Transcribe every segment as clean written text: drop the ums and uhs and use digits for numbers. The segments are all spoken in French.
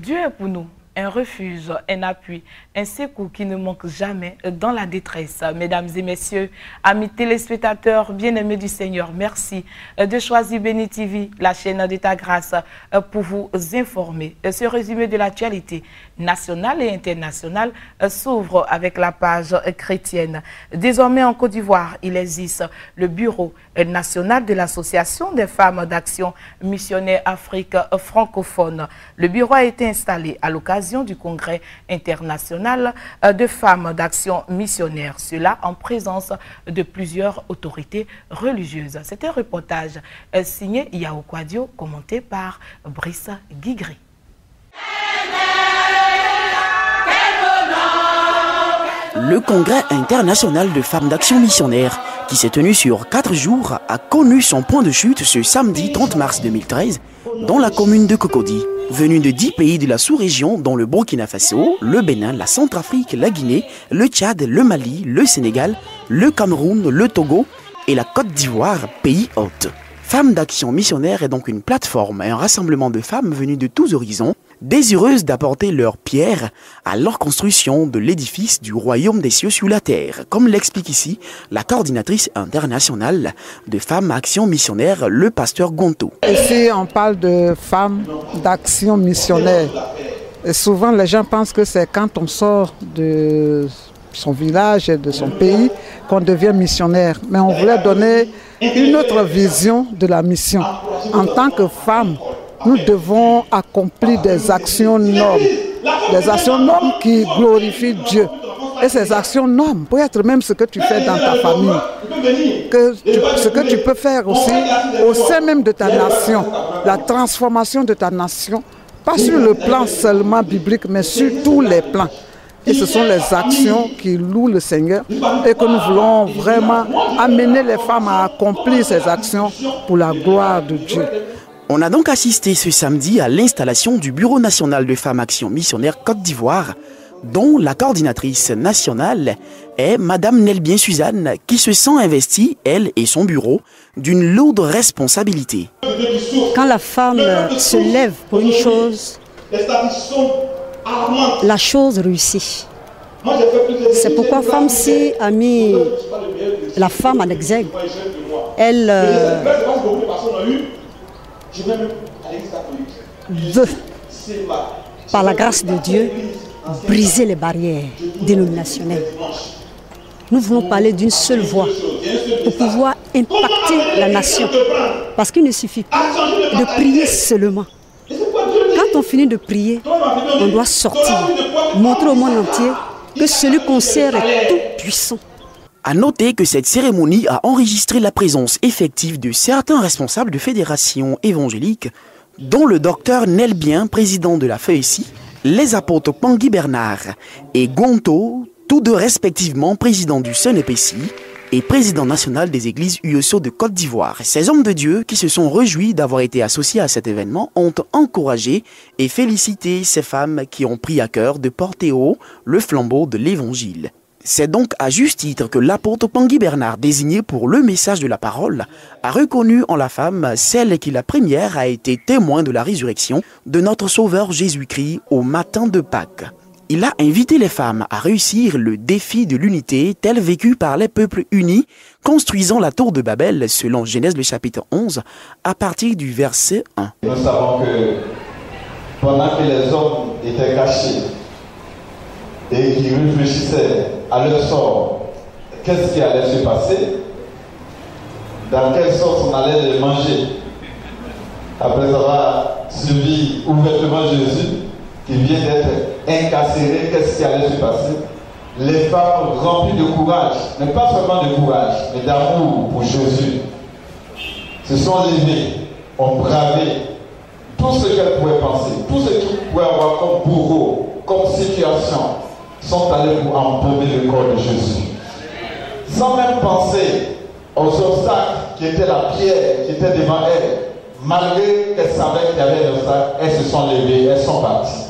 Dieu est pour nous un refuge, un appui, un secours qui ne manque jamais dans la détresse. Mesdames et messieurs, amis téléspectateurs, bien-aimés du Seigneur, merci de choisir Béni TV, la chaîne de ta grâce, pour vous informer. Ce résumé de l'actualité nationale et internationale s'ouvre avec la page chrétienne. Désormais en Côte d'Ivoire, il existe le Bureau national de l'Association des femmes d'action missionnaire Afrique francophone. Le bureau a été installé à l'occasion du Congrès international de femmes d'action missionnaire. Cela en présence de plusieurs autorités religieuses. C'est un reportage signé Yao Kwadio, commenté par Brice Guigri. Le Congrès international de femmes d'action missionnaire, qui s'est tenu sur 4 jours, a connu son point de chute ce samedi 30 mars 2013 dans la commune de Cocody. Venus de 10 pays de la sous-région, dont le Burkina Faso, le Bénin, la Centrafrique, la Guinée, le Tchad, le Mali, le Sénégal, le Cameroun, le Togo et la Côte d'Ivoire, pays hôtes. Femmes d'action missionnaire est donc une plateforme et un rassemblement de femmes venues de tous horizons, désireuses d'apporter leur pierre à leur construction de l'édifice du royaume des cieux sur la terre, comme l'explique ici la coordinatrice internationale de femmes action missionnaire, le pasteur Gonto. Ici, on parle de femmes d'action missionnaire. Et souvent, les gens pensent que c'est quand on sort de son village et de son pays qu'on devient missionnaire. Mais on voulait donner une autre vision de la mission. En tant que femme, nous devons accomplir des actions normes. Des actions normes qui glorifient Dieu. Et ces actions normes peuvent être même ce que tu fais dans ta famille. Ce que tu peux faire aussi au sein même de ta nation. La transformation de ta nation. Pas sur le plan seulement biblique, mais sur tous les plans. Et ce sont les actions qui louent le Seigneur et que nous voulons vraiment amener les femmes à accomplir ces actions pour la gloire de Dieu. On a donc assisté ce samedi à l'installation du Bureau national de femmes action missionnaire Côte d'Ivoire, dont la coordinatrice nationale est Madame Nelbien Suzanne, qui se sent investie, elle et son bureau, d'une lourde responsabilité. Quand la femme se lève pour une chose, la chose réussit. C'est pourquoi FAMSI a mis la femme en exergue. Elle veut, par la grâce de Dieu, briser les barrières dénominationnelles. Nous voulons parler d'une seule voix pour pouvoir impacter la nation. Parce qu'il ne suffit pas de prier seulement. Quand on finit de prier, on doit sortir, montrer au monde entier que celui qu'on sert est tout puissant. À noter que cette cérémonie a enregistré la présence effective de certains responsables de fédérations évangéliques, dont le docteur Nelbien, président de la FESI, les apôtres Pangui Bernard et Gonto, tous deux respectivement présidents du CNEPSI et président national des églises UESO de Côte d'Ivoire. Ces hommes de Dieu qui se sont réjouis d'avoir été associés à cet événement ont encouragé et félicité ces femmes qui ont pris à cœur de porter haut le flambeau de l'Évangile. C'est donc à juste titre que l'apôtre Pangui Bernard, désigné pour le message de la parole, a reconnu en la femme celle qui la première a été témoin de la résurrection de notre Sauveur Jésus-Christ au matin de Pâques. Il a invité les femmes à réussir le défi de l'unité tel vécu par les peuples unis, construisant la tour de Babel selon Genèse le chapitre 11 à partir du verset 1. Nous savons que pendant que les hommes étaient cachés et qu'ils réfléchissaient à leur sort, qu'est-ce qui allait se passer, dans quelle sorte on allait les manger, après avoir suivi ouvertement Jésus, qui vient d'être incarcéré, qu'est-ce qui allait se passer? Les femmes remplies de courage, mais pas seulement de courage, mais d'amour pour Jésus, se sont levées, ont bravé tout ce qu'elles pouvaient penser, tout ce qu'ils pouvaient avoir comme bourreau, comme situation, sont allés pour embaumer le corps de Jésus. Sans même penser aux obstacles qui étaient la pierre, qui était devant elles, malgré qu'elles savaient qu'il y avait un obstacle, elles se sont levées, elles sont parties.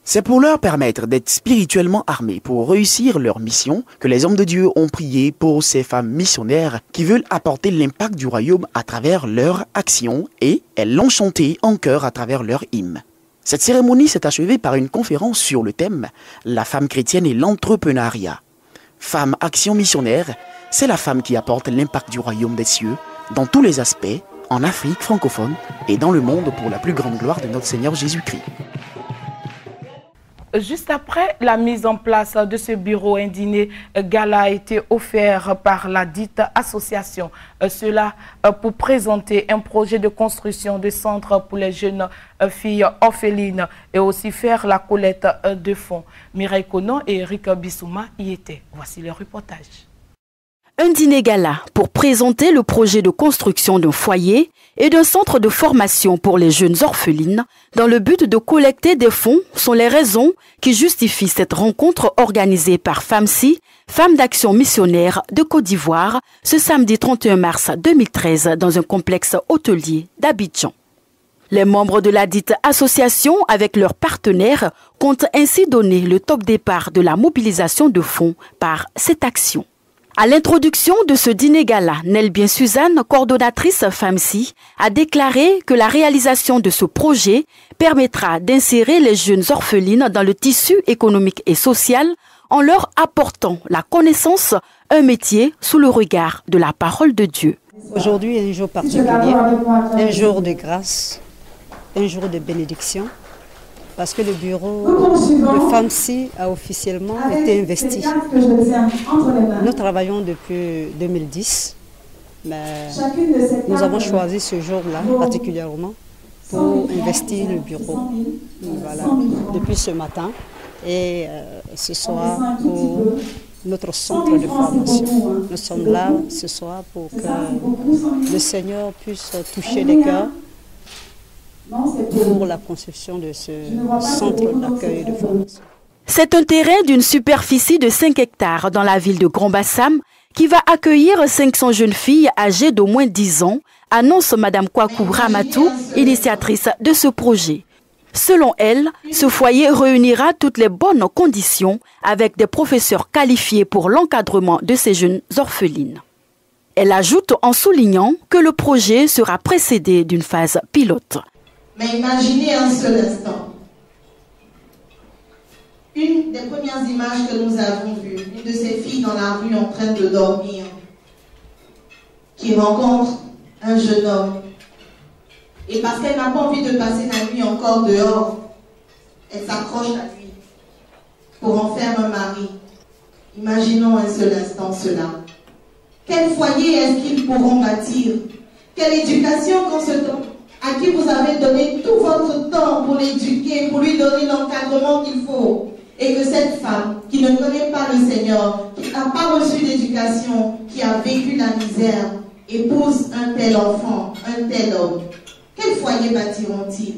C'est pour leur permettre d'être spirituellement armés pour réussir leur mission que les hommes de Dieu ont prié pour ces femmes missionnaires qui veulent apporter l'impact du royaume à travers leur action et elles l'ont chanté en chœur à travers leur hymne. Cette cérémonie s'est achevée par une conférence sur le thème « La femme chrétienne et l'entrepreneuriat ». Femme Action Missionnaire, c'est la femme qui apporte l'impact du royaume des cieux dans tous les aspects, en Afrique francophone et dans le monde pour la plus grande gloire de notre Seigneur Jésus-Christ. Juste après la mise en place de ce bureau, un dîner gala a été offert par la dite association. Cela pour présenter un projet de construction de centre pour les jeunes filles orphelines et aussi faire la collecte de fonds. Mireille Konon et Eric Bissouma y étaient. Voici le reportage. Un dîner gala pour présenter le projet de construction d'un foyer et d'un centre de formation pour les jeunes orphelines dans le but de collecter des fonds sont les raisons qui justifient cette rencontre organisée par FAMSI, Femmes d'Action Missionnaire de Côte d'Ivoire, ce samedi 31 mars 2013 dans un complexe hôtelier d'Abidjan. Les membres de la dite association avec leurs partenaires comptent ainsi donner le top départ de la mobilisation de fonds par cette action. À l'introduction de ce dîner gala, Nelbien Suzanne, coordonnatrice FAMSI, a déclaré que la réalisation de ce projet permettra d'insérer les jeunes orphelines dans le tissu économique et social en leur apportant la connaissance, un métier sous le regard de la parole de Dieu. Aujourd'hui est un jour particulier, un jour de grâce, un jour de bénédiction. Parce que le bureau de FAMSI a officiellement été investi. Nous travaillons depuis 2010, mais nous avons choisi ce jour-là particulièrement pour investir le bureau. Voilà, depuis ce matin et ce soir pour notre centre de formation. Nous sommes là ce soir pour que le Seigneur puisse toucher les cœurs pour la construction de ce centre d'accueil et de formation. C'est un terrain d'une superficie de 5 hectares dans la ville de Grand-Bassam qui va accueillir 500 jeunes filles âgées d'au moins 10 ans, annonce Mme Kwaku Ramatou, initiatrice de ce projet. Selon elle, ce foyer réunira toutes les bonnes conditions avec des professeurs qualifiés pour l'encadrement de ces jeunes orphelines. Elle ajoute en soulignant que le projet sera précédé d'une phase pilote. Mais imaginez un seul instant. Une des premières images que nous avons vues, une de ces filles dans la rue en train de dormir, qui rencontre un jeune homme. Et parce qu'elle n'a pas envie de passer la nuit encore dehors, elle s'accroche à lui pour en faire un mari. Imaginons un seul instant cela. Quel foyer est-ce qu'ils pourront bâtir? Quelle éducation à qui vous avez donné tout votre temps pour l'éduquer, pour lui donner l'encadrement qu'il faut. Et que cette femme qui ne connaît pas le Seigneur, qui n'a pas reçu d'éducation, qui a vécu la misère, épouse un tel enfant, un tel homme. Quel foyer bâtiront-ils?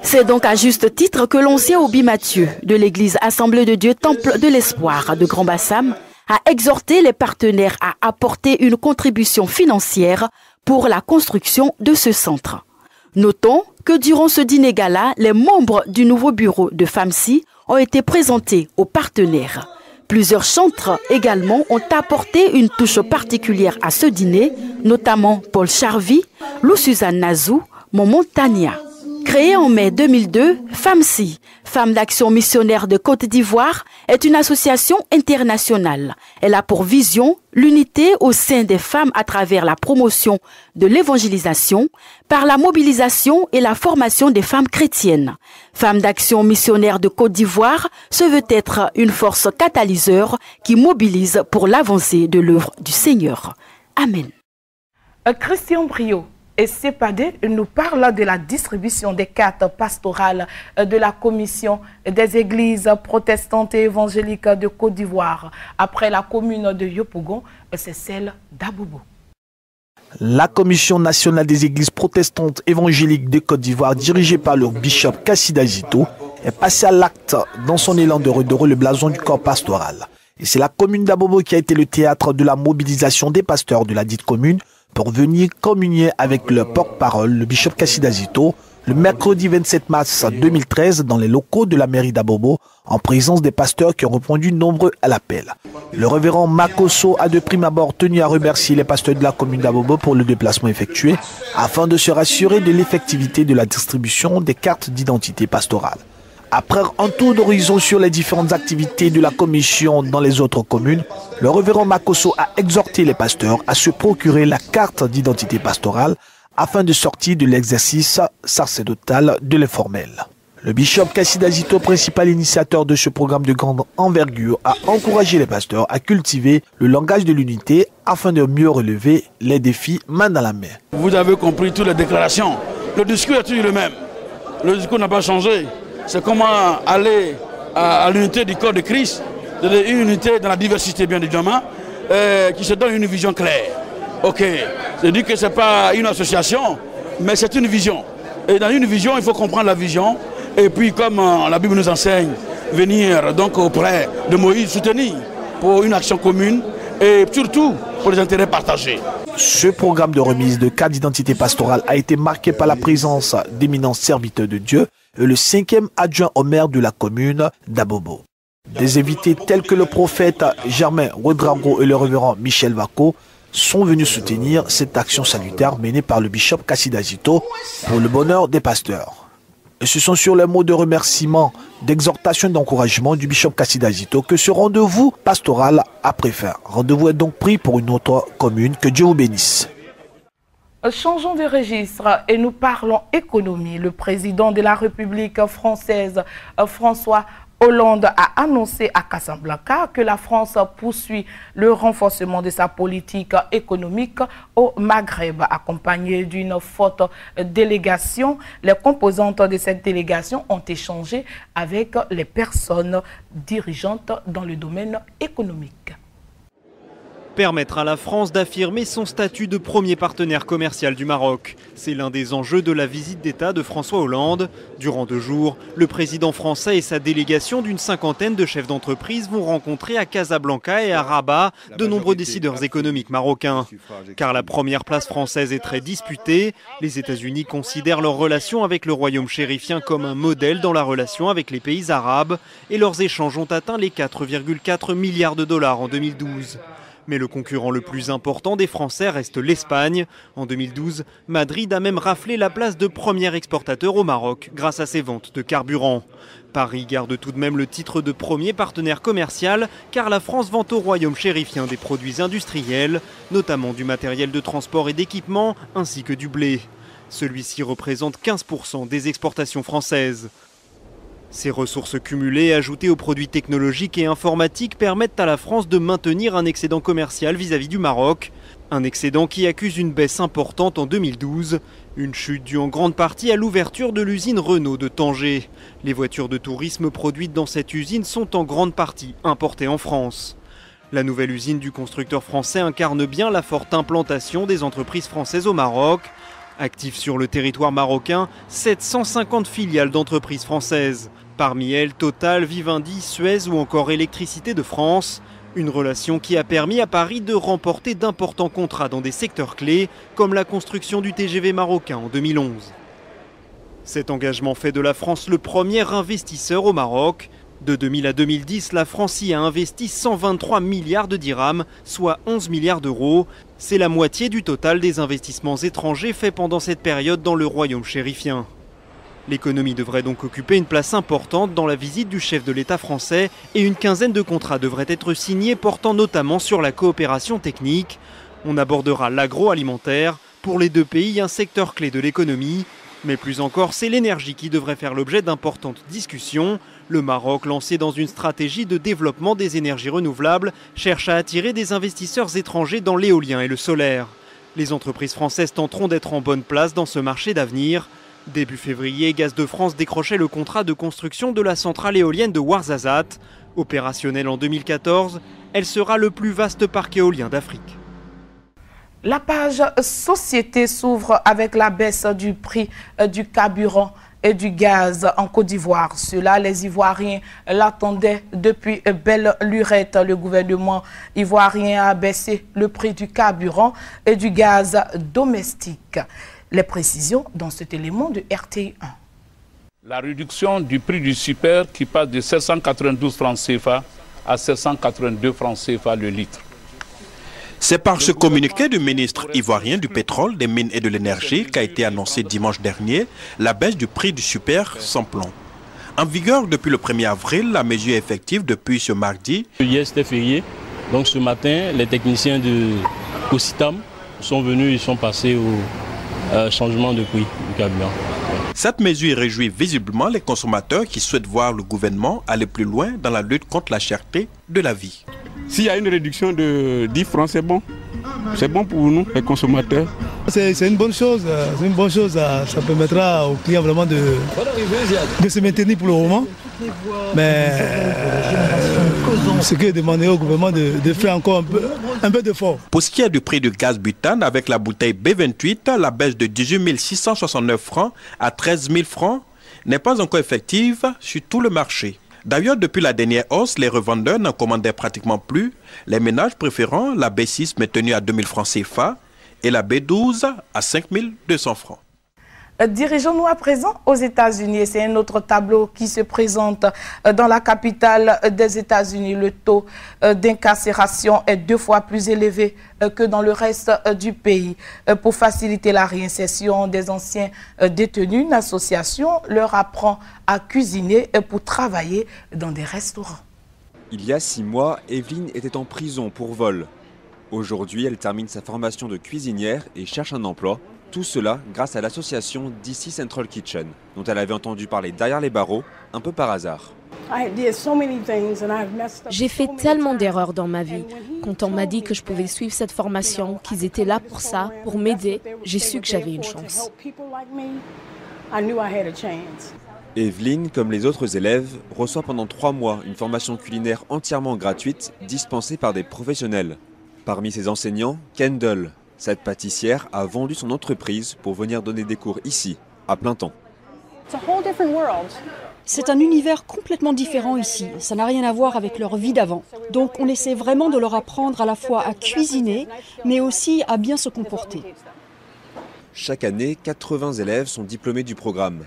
C'est donc à juste titre que l'ancien Obi Mathieu de l'église Assemblée de Dieu Temple de l'Espoir de Grand-Bassam a exhorté les partenaires à apporter une contribution financière pour la construction de ce centre. Notons que durant ce dîner gala, les membres du nouveau bureau de FAMSI ont été présentés aux partenaires. Plusieurs chantres également ont apporté une touche particulière à ce dîner, notamment Paul Charvy, Lou Suzanne Nazou, Momon Tania. Créée en mai 2002, FAMSI, Femmes d'Action Missionnaire de Côte d'Ivoire, est une association internationale. Elle a pour vision l'unité au sein des femmes à travers la promotion de l'évangélisation, par la mobilisation et la formation des femmes chrétiennes. Femmes d'Action Missionnaire de Côte d'Ivoire se veut être une force catalyseur qui mobilise pour l'avancée de l'œuvre du Seigneur. Amen. Christian Brio et CEPADE nous parle de la distribution des cartes pastorales de la Commission des Églises protestantes et évangéliques de Côte d'Ivoire. Après la commune de Yopougon, c'est celle d'Abobo. La Commission nationale des Églises protestantes évangéliques de Côte d'Ivoire, dirigée par le bishop Kassida Zito, est passée à l'acte dans son élan de redorer le blason du corps pastoral. Et c'est la commune d'Abobo qui a été le théâtre de la mobilisation des pasteurs de la dite commune pour venir communier avec le porte-parole, le bishop Kassida Zito, le mercredi 27 mars 2013 dans les locaux de la mairie d'Abobo, en présence des pasteurs qui ont répondu nombreux à l'appel. Le révérend Makosso a de prime abord tenu à remercier les pasteurs de la commune d'Abobo pour le déplacement effectué, afin de se rassurer de l'effectivité de la distribution des cartes d'identité pastorale. Après un tour d'horizon sur les différentes activités de la commission dans les autres communes, le révérend Makosso a exhorté les pasteurs à se procurer la carte d'identité pastorale afin de sortir de l'exercice sacerdotal de l'informel. Le bishop Kassida Zito, principal initiateur de ce programme de grande envergure, a encouragé les pasteurs à cultiver le langage de l'unité afin de mieux relever les défis main dans la main. Vous avez compris toutes les déclarations. Le discours est toujours le même. Le discours n'a pas changé. C'est comment aller à l'unité du corps de Christ, une unité dans la diversité bien évidemment, qui se donne une vision claire. Ok, c'est-à-dire que ce n'est pas une association, mais c'est une vision. Et dans une vision, il faut comprendre la vision. Et puis, comme la Bible nous enseigne, venir donc auprès de Moïse, soutenir pour une action commune et surtout pour les intérêts partagés. Ce programme de remise de carte d'identité pastorale a été marqué par la présence d'éminents serviteurs de Dieu et le 5e adjoint au maire de la commune d'Abobo. Des invités tels que le prophète Germain Rodrago et le révérend Michel Vako sont venus soutenir cette action salutaire menée par le bishop Kassida Zito pour le bonheur des pasteurs. Et ce sont sur les mots de remerciement, d'exhortation et d'encouragement du bishop Kassida Zito que ce rendez-vous pastoral a pris fin. Rendez-vous est donc pris pour une autre commune. Que Dieu vous bénisse. Changeons de registre et nous parlons économie. Le président de la République française, François Hollande, a annoncé à Casablanca que la France poursuit le renforcement de sa politique économique au Maghreb, accompagnée d'une forte délégation. Les composantes de cette délégation ont échangé avec les personnes dirigeantes dans le domaine économique. Permettre à la France d'affirmer son statut de premier partenaire commercial du Maroc. C'est l'un des enjeux de la visite d'État de François Hollande. Durant 2 jours, le président français et sa délégation d'une 50aine de chefs d'entreprise vont rencontrer à Casablanca et à Rabat de nombreux décideurs économiques marocains. Car la première place française est très disputée. Les États-Unis considèrent leur relation avec le royaume chérifien comme un modèle dans la relation avec les pays arabes et leurs échanges ont atteint les 4,4 milliards de dollars en 2012. Mais le concurrent le plus important des Français reste l'Espagne. En 2012, Madrid a même raflé la place de premier exportateur au Maroc grâce à ses ventes de carburant. Paris garde tout de même le titre de premier partenaire commercial car la France vend au royaume chérifien des produits industriels, notamment du matériel de transport et d'équipement ainsi que du blé. Celui-ci représente 15% des exportations françaises. Ces ressources cumulées, ajoutées aux produits technologiques et informatiques, permettent à la France de maintenir un excédent commercial vis-à-vis du Maroc. Un excédent qui accuse une baisse importante en 2012. Une chute due en grande partie à l'ouverture de l'usine Renault de Tanger. Les voitures de tourisme produites dans cette usine sont en grande partie importées en France. La nouvelle usine du constructeur français incarne bien la forte implantation des entreprises françaises au Maroc. Actifs sur le territoire marocain, 750 filiales d'entreprises françaises. Parmi elles, Total, Vivendi, Suez ou encore Électricité de France. Une relation qui a permis à Paris de remporter d'importants contrats dans des secteurs clés, comme la construction du TGV marocain en 2011. Cet engagement fait de la France le premier investisseur au Maroc. De 2000 à 2010, la France y a investi 123 milliards de dirhams, soit 11 milliards d'euros. C'est la moitié du total des investissements étrangers faits pendant cette période dans le royaume chérifien. L'économie devrait donc occuper une place importante dans la visite du chef de l'État français et une quinzaine de contrats devraient être signés portant notamment sur la coopération technique. On abordera l'agroalimentaire, pour les 2 pays un secteur clé de l'économie. Mais plus encore, c'est l'énergie qui devrait faire l'objet d'importantes discussions. Le Maroc, lancé dans une stratégie de développement des énergies renouvelables, cherche à attirer des investisseurs étrangers dans l'éolien et le solaire. Les entreprises françaises tenteront d'être en bonne place dans ce marché d'avenir. Début février, Gaz de France décrochait le contrat de construction de la centrale éolienne de Ouarzazate. Opérationnelle en 2014, elle sera le plus vaste parc éolien d'Afrique. La page société s'ouvre avec la baisse du prix du carburant et du gaz en Côte d'Ivoire. Cela, les Ivoiriens l'attendaient depuis belle lurette. Le gouvernement ivoirien a baissé le prix du carburant et du gaz domestique. Les précisions dans cet élément de RTI 1. La réduction du prix du super qui passe de 792 francs CFA à 782 francs CFA le litre. C'est par ce communiqué du ministre ivoirien du pétrole, des mines et de l'énergie qu'a été annoncé dimanche dernier la baisse du prix du super sans plomb. En vigueur depuis le 1er avril, la mesure est effective depuis ce mardi. Hier c'était férié, donc ce matin les techniciens de Cositam sont venus, ils sont passés au changement de prix du carburant. Cette mesure réjouit visiblement les consommateurs qui souhaitent voir le gouvernement aller plus loin dans la lutte contre la cherté de la vie. S'il y a une réduction de 10 francs, c'est bon. C'est bon pour nous, les consommateurs. C'est une bonne chose. C'est une bonne chose. Ça permettra aux clients vraiment de se maintenir pour le moment. Mais ce qui est demandé au gouvernement de faire encore un peu d'effort. Pour ce qui est du prix du gaz butane, avec la bouteille B28, la baisse de 18 669 francs à 13 000 francs n'est pas encore effective sur tout le marché. D'ailleurs, depuis la dernière hausse, les revendeurs n'en commandaient pratiquement plus, les ménages préférant la B6 maintenue à 2 000 francs CFA et la B12 à 5 200 francs. Dirigeons-nous à présent aux États-Unis. C'est un autre tableau qui se présente dans la capitale des États-Unis. Le taux d'incarcération est 2 fois plus élevé que dans le reste du pays. Pour faciliter la réinsertion des anciens détenus, une association leur apprend à cuisiner pour travailler dans des restaurants. Il y a 6 mois, Evelyne était en prison pour vol. Aujourd'hui, elle termine sa formation de cuisinière et cherche un emploi. Tout cela grâce à l'association DC Central Kitchen, dont elle avait entendu parler derrière les barreaux, un peu par hasard. J'ai fait tellement d'erreurs dans ma vie. Quand on m'a dit que je pouvais suivre cette formation, qu'ils étaient là pour ça, pour m'aider, j'ai su que j'avais une chance. Evelyne, comme les autres élèves, reçoit pendant 3 mois une formation culinaire entièrement gratuite, dispensée par des professionnels. Parmi ses enseignants, Kendall. Cette pâtissière a vendu son entreprise pour venir donner des cours ici, à plein temps. C'est un univers complètement différent ici. Ça n'a rien à voir avec leur vie d'avant. Donc on essaie vraiment de leur apprendre à la fois à cuisiner, mais aussi à bien se comporter. Chaque année, 80 élèves sont diplômés du programme.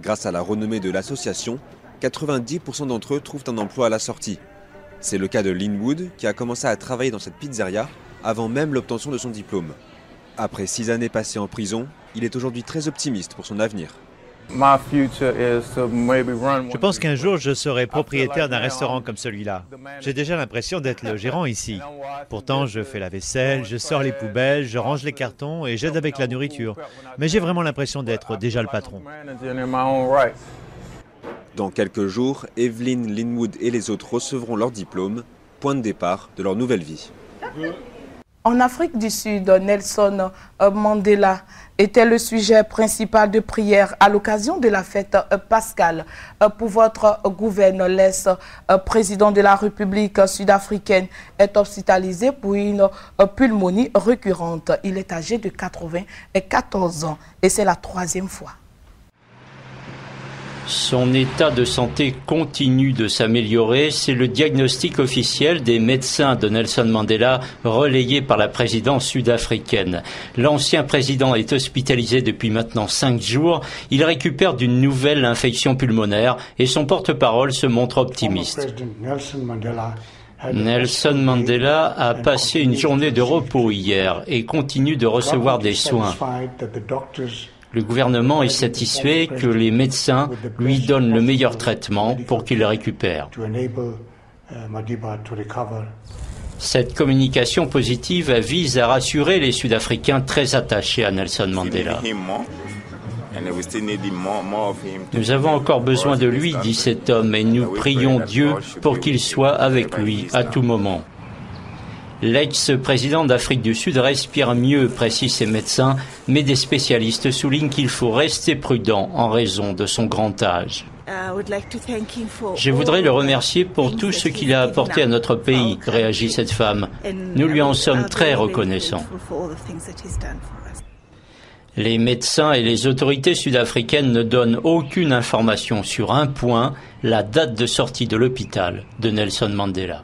Grâce à la renommée de l'association, 90% d'entre eux trouvent un emploi à la sortie. C'est le cas de Linwood, qui a commencé à travailler dans cette pizzeria avant même l'obtention de son diplôme. Après 6 années passées en prison, il est aujourd'hui très optimiste pour son avenir. Je pense qu'un jour je serai propriétaire d'un restaurant comme celui-là. J'ai déjà l'impression d'être le gérant ici. Pourtant, je fais la vaisselle, je sors les poubelles, je range les cartons et j'aide avec la nourriture. Mais j'ai vraiment l'impression d'être déjà le patron. Dans quelques jours, Evelyne, Linwood et les autres recevront leur diplôme, point de départ de leur nouvelle vie. En Afrique du Sud, Nelson Mandela était le sujet principal de prière à l'occasion de la fête pascale. Pour votre gouverneur, l'ex-président de la République sud-africaine est hospitalisé pour une pulmonie récurrente. Il est âgé de 94 ans et c'est la 3e fois. Son état de santé continue de s'améliorer. C'est le diagnostic officiel des médecins de Nelson Mandela, relayé par la présidence sud-africaine. L'ancien président est hospitalisé depuis maintenant 5 jours. Il récupère d'une nouvelle infection pulmonaire et son porte-parole se montre optimiste. Nelson Mandela a passé une journée de repos hier et continue de recevoir des soins. Le gouvernement est satisfait que les médecins lui donnent le meilleur traitement pour qu'il récupère. Cette communication positive vise à rassurer les Sud-Africains très attachés à Nelson Mandela. Nous avons encore besoin de lui, dit cet homme, et nous prions Dieu pour qu'il soit avec lui à tout moment. L'ex-président d'Afrique du Sud respire mieux, précisent ses médecins, mais des spécialistes soulignent qu'il faut rester prudent en raison de son grand âge. Je voudrais le remercier pour tout ce qu'il a apporté à notre pays, réagit cette femme. Nous lui en sommes très reconnaissants. Les médecins et les autorités sud-africaines ne donnent aucune information sur un point, la date de sortie de l'hôpital de Nelson Mandela.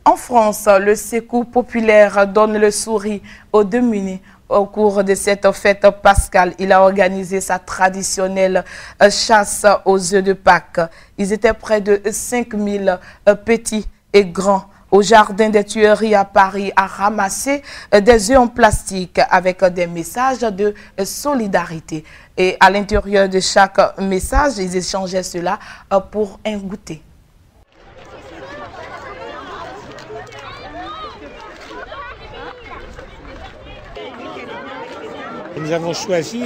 En France, le Secours populaire donne le sourire aux démunis Au cours de cette fête pascale, il a organisé sa traditionnelle chasse aux œufs de Pâques. Ils étaient près de 5000 petits et grands au jardin des Tuileries à Paris à ramasser des œufs en plastique avec des messages de solidarité. Et à l'intérieur de chaque message, ils échangeaient cela pour un goûter. Nous avons choisi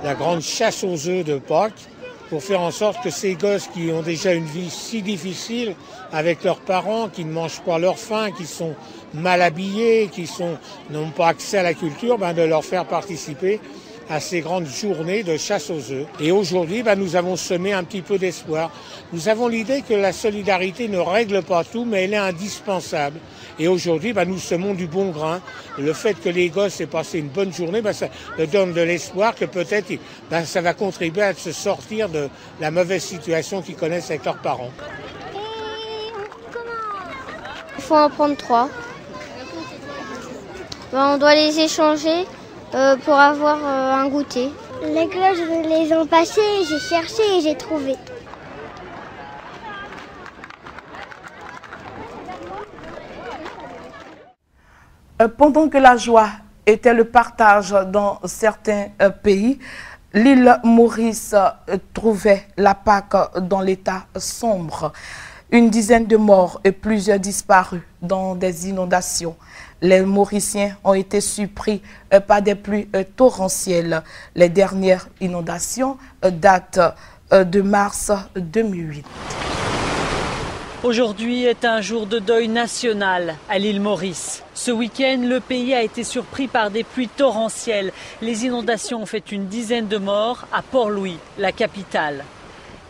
la grande chasse aux œufs de Pâques pour faire en sorte que ces gosses qui ont déjà une vie si difficile avec leurs parents, qui ne mangent pas leur faim, qui sont mal habillés, qui n'ont pas accès à la culture, de leur faire participer à ces grandes journées de chasse aux œufs. Et aujourd'hui, nous avons semé un petit peu d'espoir. Nous avons l'idée que la solidarité ne règle pas tout, mais elle est indispensable. Et aujourd'hui, nous semons du bon grain. Le fait que les gosses aient passé une bonne journée, ça leur donne de l'espoir que peut-être ça va contribuer à se sortir de la mauvaise situation qu'ils connaissent avec leurs parents. Il faut en prendre 3. On doit les échanger pour avoir un goûter. Les cloches, je les ont passées, j'ai cherché et j'ai trouvé. Pendant que la joie était le partage dans certains pays, l'île Maurice trouvait la Pâque dans l'état sombre. Une dizaine de morts et plusieurs disparus dans des inondations. Les Mauriciens ont été surpris par des pluies torrentielles. Les dernières inondations datent de mars 2008. Aujourd'hui est un jour de deuil national à l'île Maurice. Ce week-end, le pays a été surpris par des pluies torrentielles. Les inondations ont fait une dizaine de morts à Port-Louis, la capitale.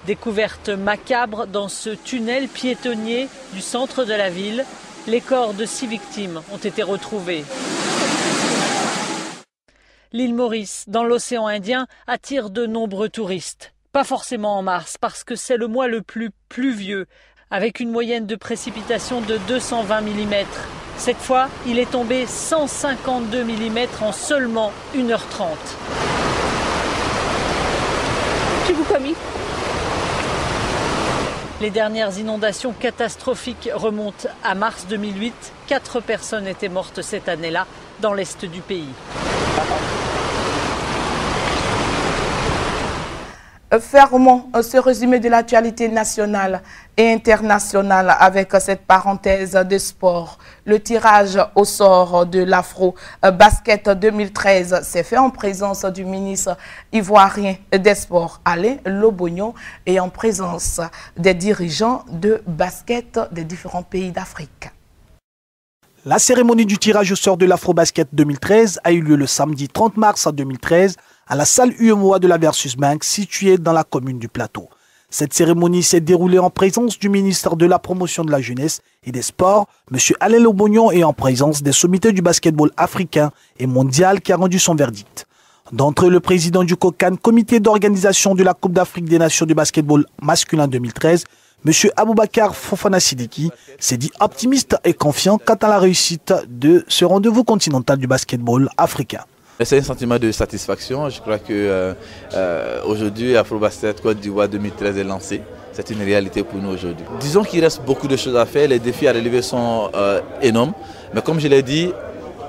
Découverte macabre dans ce tunnel piétonnier du centre de la ville. Les corps de 6 victimes ont été retrouvés. L'île Maurice, dans l'océan Indien, attire de nombreux touristes. Pas forcément en mars, parce que c'est le mois le plus pluvieux, avec une moyenne de précipitation de 220 mm. Cette fois, il est tombé 152 mm en seulement 1h30. Qui vous commis ? Les dernières inondations catastrophiques remontent à mars 2008. 4 personnes étaient mortes cette année-là dans l'est du pays. Fermons ce résumé de l'actualité nationale et internationale avec cette parenthèse de sport. Le tirage au sort de l'Afro Basket 2013 s'est fait en présence du ministre ivoirien des Sports, Alain Lobognon, et en présence des dirigeants de basket des différents pays d'Afrique. La cérémonie du tirage au sort de l'Afro-Basket 2013 a eu lieu le samedi 30 mars 2013 à la salle UEMOA de la Versus Bank située dans la commune du Plateau. Cette cérémonie s'est déroulée en présence du ministre de la Promotion de la Jeunesse et des Sports, M. Alain Lobognon, et en présence des sommités du basketball africain et mondial qui a rendu son verdict. D'entre eux, le président du COCAN, comité d'organisation de la Coupe d'Afrique des Nations de basketball masculin 2013, M. Aboubakar Fofana Sidiki, s'est dit optimiste et confiant quant à la réussite de ce rendez-vous continental du basketball africain. C'est un sentiment de satisfaction. Je crois que aujourd'hui, Afro-Basket Côte d'Ivoire 2013 est lancé. C'est une réalité pour nous aujourd'hui. Disons qu'il reste beaucoup de choses à faire. Les défis à relever sont énormes. Mais comme je l'ai dit,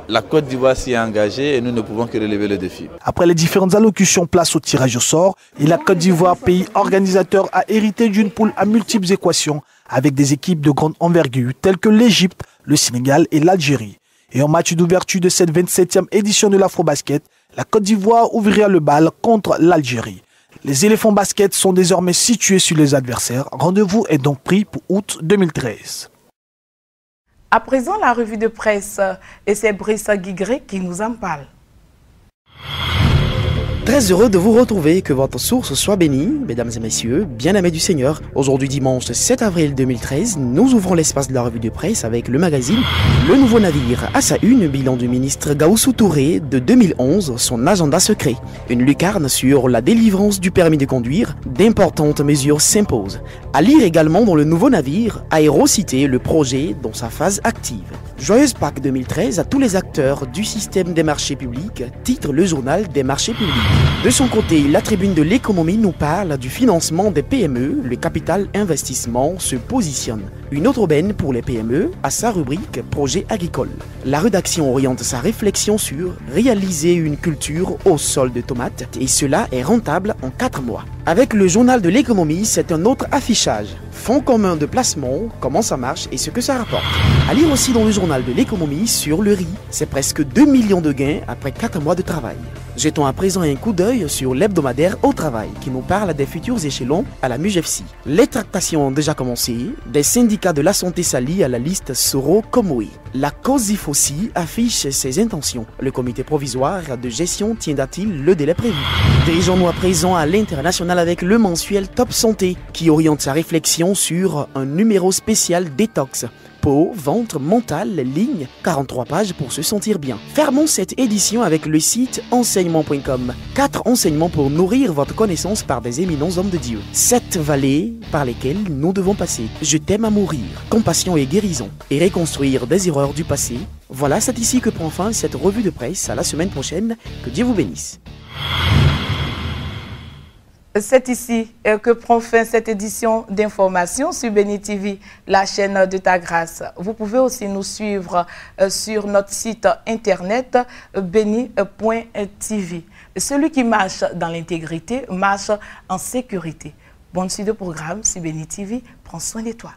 la Côte d'Ivoire s'y est engagée et nous ne pouvons que relever le défi. Après les différentes allocutions, place au tirage au sort, et la Côte d'Ivoire, pays organisateur, a hérité d'une poule à multiples équations avec des équipes de grande envergure telles que l'Égypte, le Sénégal et l'Algérie. Et en match d'ouverture de cette 27e édition de l'Afro-Basket, la Côte d'Ivoire ouvrira le bal contre l'Algérie. Les éléphants basket sont désormais situés sur les adversaires. Rendez-vous est donc pris pour août 2013. À présent, la revue de presse, et c'est Brice Guigré qui nous en parle. Très heureux de vous retrouver, que votre source soit bénie, mesdames et messieurs, bien-aimés du Seigneur. Aujourd'hui dimanche 7 avril 2013, nous ouvrons l'espace de la revue de presse avec le magazine Le Nouveau Navire. À sa une, bilan du ministre Gaoussou Touré de 2011, son agenda secret. Une lucarne sur la délivrance du permis de conduire, d'importantes mesures s'imposent. À lire également dans Le Nouveau Navire, Aérocité, le projet dans sa phase active. Joyeuse Pâques 2013 à tous les acteurs du système des marchés publics, titre le journal des marchés publics. De son côté, la tribune de l'économie nous parle du financement des PME. Le capital investissement se positionne. Une autre aubaine pour les PME à sa rubrique projet agricole. La rédaction oriente sa réflexion sur réaliser une culture au sol de tomates et cela est rentable en 4 mois. Avec le journal de l'économie, c'est un autre affichage. Fonds commun de placement, comment ça marche et ce que ça rapporte. À lire aussi dans le journal de l'économie sur le riz, c'est presque 2 millions de gains après 4 mois de travail. Jetons à présent un coup d'œil sur l'hebdomadaire Au Travail qui nous parle des futurs échelons à la MUGEFSI. Les tractations ont déjà commencé, des syndicats de la santé s'allient à la liste Soro-Komoé. La COSIF affiche ses intentions. Le comité provisoire de gestion tiendra-t-il le délai prévu? Dirigeons-nous à présent à l'international avec le mensuel Top Santé qui oriente sa réflexion sur un numéro spécial détox. Peau, ventre, mental, ligne, 43 pages pour se sentir bien. Fermons cette édition avec le site enseignement.com. 4 enseignements pour nourrir votre connaissance par des éminents hommes de Dieu. 7 vallées par lesquelles nous devons passer. Je t'aime à mourir, compassion et guérison, et reconstruire des erreurs du passé. Voilà, c'est ici que prend fin cette revue de presse. À la semaine prochaine. Que Dieu vous bénisse. C'est ici que prend fin cette édition d'information sur Béni TV, la chaîne de ta grâce. Vous pouvez aussi nous suivre sur notre site internet béni.tv. Celui qui marche dans l'intégrité marche en sécurité. Bonne suite de programme sur Béni TV. Prends soin de toi.